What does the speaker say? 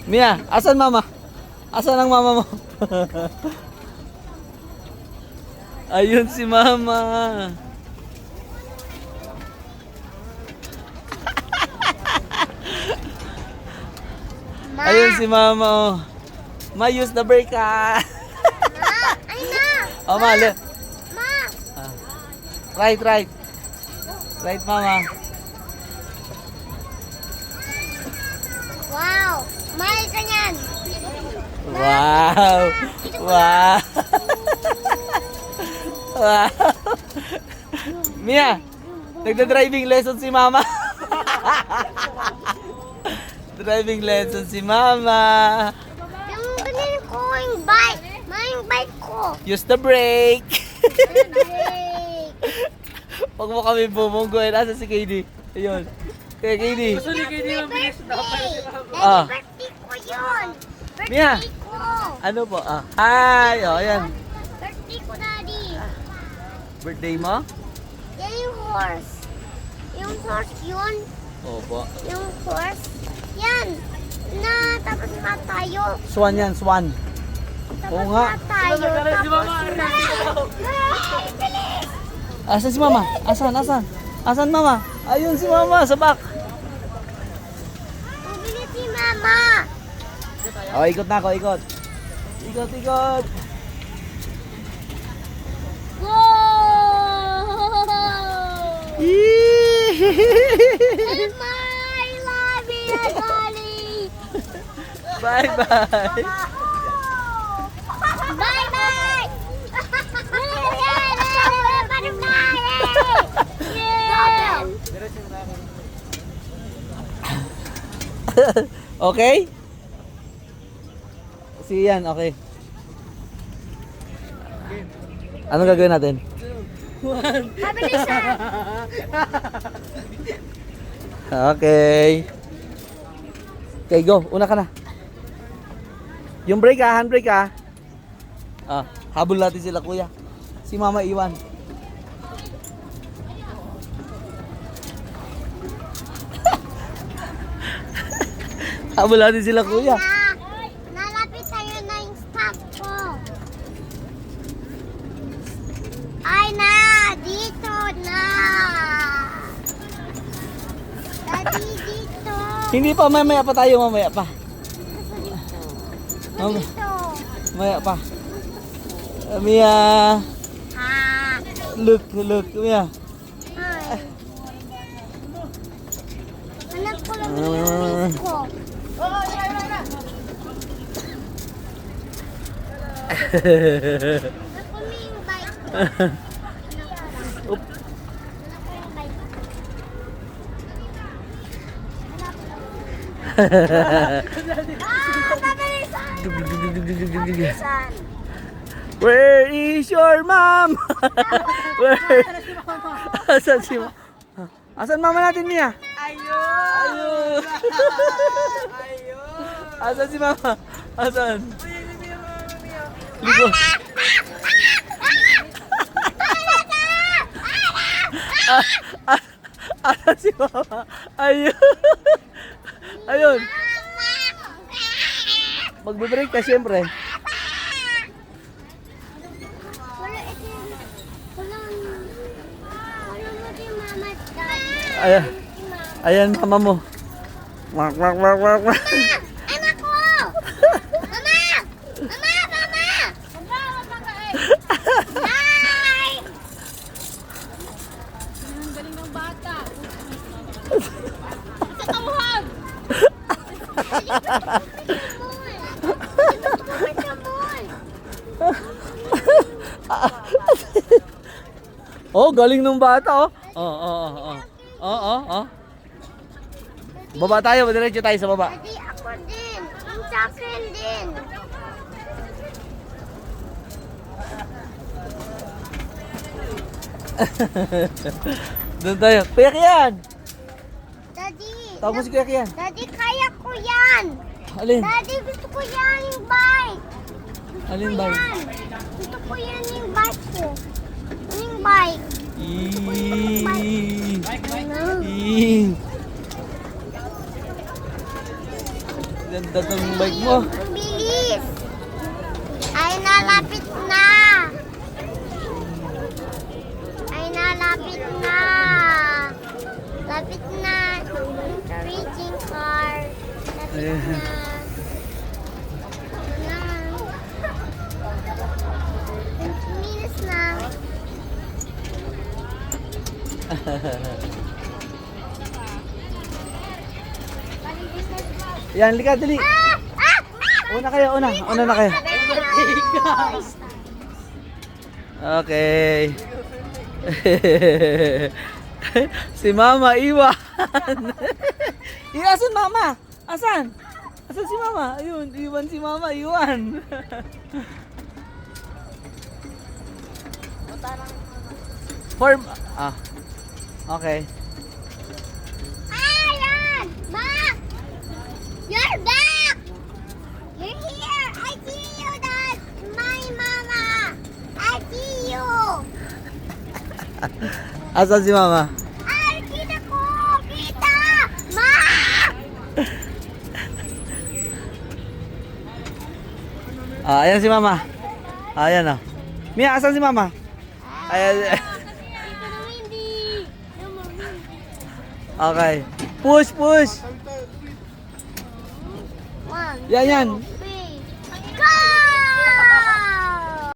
Mia, asan mama? Asan ang mama mo? Ayun si mama. Ma, Ayun si mama. Oh. Ma, use the brake ah. ma, ay na. Oh, ma, Ma, right, right. Right, mama. wow. Mahal ka niyan. Wow. Wow. Wow. Mia, nagda-driving lesson si mama. Driving lesson si mama. Yung binili ko yung bike. Ma, yung bike ko. Use the brake. Hey. Huwag mo kami bumunggoy. Nasa si KD? Ayun. Kaya KD. Birthday. Ah. Birthday ko yun. Mia. Birthday ko. Ano po? Ah. Hi. O, ayan. Birthday ko, Daddy. Birthday mo? Yan yung horse. Yung horse yun. Opo. Yung horse. Yan. Na, tapos na tayo. Swan yan, swan. Tapos Oo nga. na tayo. Tapos na. Ay, bilis. Asan si mama? Asan? Asan? Asan mama? Ayun si mama sa back. Ang bilis si Mama. Oh, ikot na ako, ikot. Ikot, ikot. Whoa! Mama, I love you, Daddy. Bye-bye. Bye-bye. Okay? Si yan, okay. Anong gagawin natin? Mabilisan. Okay. Okay, go. Una ka na. Yung brake ah, handbrake ah. Ah, habol natin sila kuya. Si mama iwan. Habol natin sila kuya. Nalapit tayo na yung stop ko. Ay na, dito na. Daddy, dito. Hindi pa, mamaya pa tayo, mamaya pa. Dito. Mamaya pa. Mia, Ha. look, Mia. Ay. Hanap ko lang yung face ko. Hanap ko na yung bike ko. Oop. Hanap ko yung bike ko. Mabilisan! Mabilisan! Where is your mom? Where? Asan si mama? Asan mama natin, Mia? Ayun! Asan si mama? Asan? Ligo. Asan si mama? Ayun! Ayun! Magbe-break ka siyempre. Wala ito yung... Walang... Walang mo yung mama at daddy. Ayan. Si mama. Ayan mama mo. Wak wak wak wak wak. Anak ko! Mama! Mama! Mama! Mama! Mama! Hi! Ang galing ng bata. Katauhan! Oh, galing nung bata oh. Oo. Oo. Baba tayo, diretso tayo sa baba. Daddy, ako din. Yung sa akin din. Doon tayo. Kuya Kian! Daddy, Tapos si Kuya Kian. Daddy, kaya ko yan. Alin? Daddy, gusto ko yan yung bike. Alin ba? Yan. Gusto ko yan yung bike ko. Ano yung bike? Eee. Ano? Eee. Ganda tong bike mo. Ang bilis. Ay, nalapit na. Ay, nalapit na. Lapit na. Racing car. Lapit Ayan. na. Na. 20 minutes na. Yan, lika, dali. Ah! Ah! Una kayo, una. Una na kayo. Okay. Si Mama iwan. Asan Mama? Asan? Asan si Mama? Ayun, iwan si Mama, iwan. Form. Ah. Okay. Ayan! Ma! You're back! You're here! I see you, Dad! My mama! I see you! Asan si Mama? Ay, kita ko! Kita! Ma! Ah, ayan si Mama. Ah, ayan oh. Mia, asan si Mama? Ayan. Ito na hindi! Okay. Push, push. One. Yan, yan.